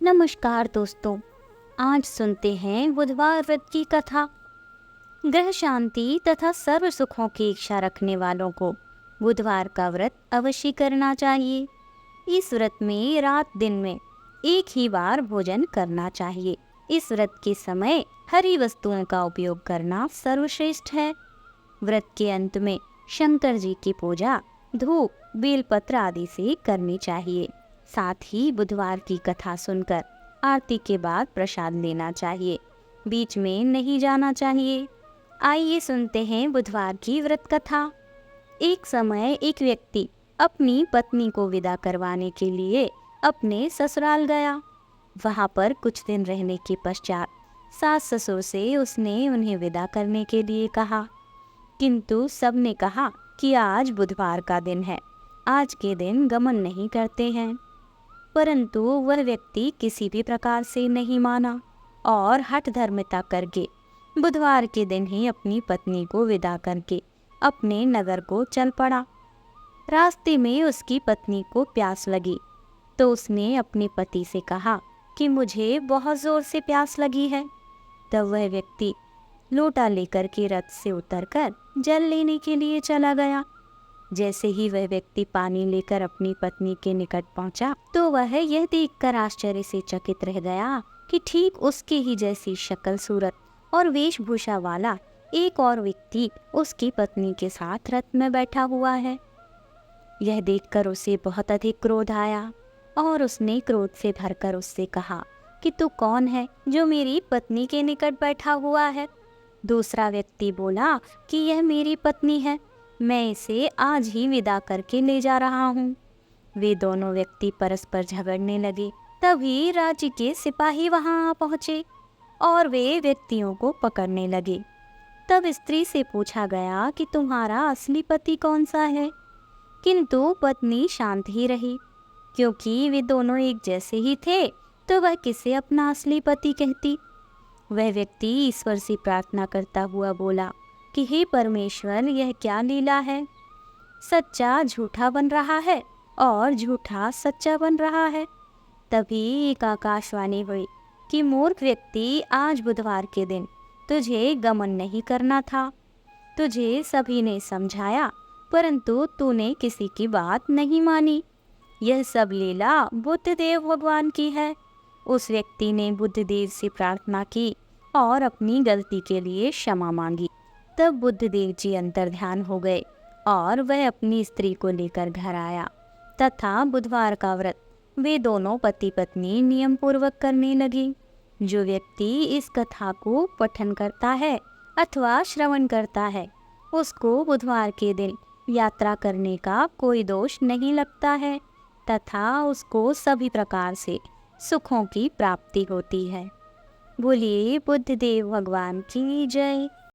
नमस्कार दोस्तों, आज सुनते हैं बुधवार व्रत की कथा। ग्रह शांति तथा सर्व सुखों की इच्छा रखने वालों को बुधवार का व्रत अवश्य करना चाहिए। इस व्रत में रात दिन में एक ही बार भोजन करना चाहिए। इस व्रत के समय हरी वस्तुओं का उपयोग करना सर्वश्रेष्ठ है। व्रत के अंत में शंकर जी की पूजा धूप बेलपत्र आदि से करनी चाहिए। साथ ही बुधवार की कथा सुनकर आरती के बाद प्रसाद लेना चाहिए। बीच में नहीं जाना चाहिए। आइए सुनते हैं बुधवार की व्रत कथा। एक समय एक व्यक्ति अपनी पत्नी को विदा करवाने के लिए अपने ससुराल गया। वहां पर कुछ दिन रहने के पश्चात सास ससुर से उसने उन्हें विदा करने के लिए कहा, किंतु सबने कहा कि आज बुधवार का दिन है, आज के दिन गमन नहीं करते हैं। परंतु वह व्यक्ति किसी भी प्रकार से नहीं माना और हठ धर्मिता करके बुधवार के दिन ही अपनी पत्नी को विदा करके अपने नगर को चल पड़ा। रास्ते में उसकी पत्नी को प्यास लगी तो उसने अपने पति से कहा कि मुझे बहुत जोर से प्यास लगी है। तब वह व्यक्ति लोटा लेकर के रथ से उतरकर जल लेने के लिए चला गया। जैसे ही वह व्यक्ति पानी लेकर अपनी पत्नी के निकट पहुंचा तो वह यह देखकर आश्चर्य से चकित रह गया कि ठीक उसके ही जैसी शक्ल सूरत और वेशभूषा वाला एक और व्यक्ति उसकी पत्नी के साथ रथ में बैठा हुआ है। यह देखकर उसे बहुत अधिक क्रोध आया और उसने क्रोध से भरकर उससे कहा कि तू कौन है जो मेरी पत्नी के निकट बैठा हुआ है। दूसरा व्यक्ति बोला कि यह मेरी पत्नी है, मैं इसे आज ही विदा करके ले जा रहा हूँ। वे दोनों व्यक्ति परस्पर झगड़ने लगे। तभी राज्य के सिपाही वहां आ पहुंचे और वे व्यक्तियों को पकड़ने लगे। तब स्त्री से पूछा गया कि तुम्हारा असली पति कौन सा है, किंतु पत्नी शांत ही रही, क्योंकि वे दोनों एक जैसे ही थे तो वह किसे अपना असली पति कहती। वह व्यक्ति ईश्वर से प्रार्थना करता हुआ बोला कि हे परमेश्वर, यह क्या लीला है, सच्चा झूठा बन रहा है और झूठा सच्चा बन रहा है। तभी एक आकाशवाणी हुई कि मूर्ख व्यक्ति, आज बुधवार के दिन तुझे गमन नहीं करना था। तुझे सभी ने समझाया परंतु तूने किसी की बात नहीं मानी। यह सब लीला बुद्धदेव भगवान की है। उस व्यक्ति ने बुद्धदेव से प्रार्थना की और अपनी गलती के लिए क्षमा मांगी। तब बुद्धदेव जी अंतर्ध्यान हो गए और वह अपनी स्त्री को लेकर घर आया तथा बुधवार का व्रत वे दोनों पति पत्नी नियम पूर्वक करने लगी। जो व्यक्ति इस कथा को पठन करता है अथवा श्रवण करता है उसको बुधवार के दिन यात्रा करने का कोई दोष नहीं लगता है तथा उसको सभी प्रकार से सुखों की प्राप्ति होती है। बोलिए बुद्धदेव भगवान की जय।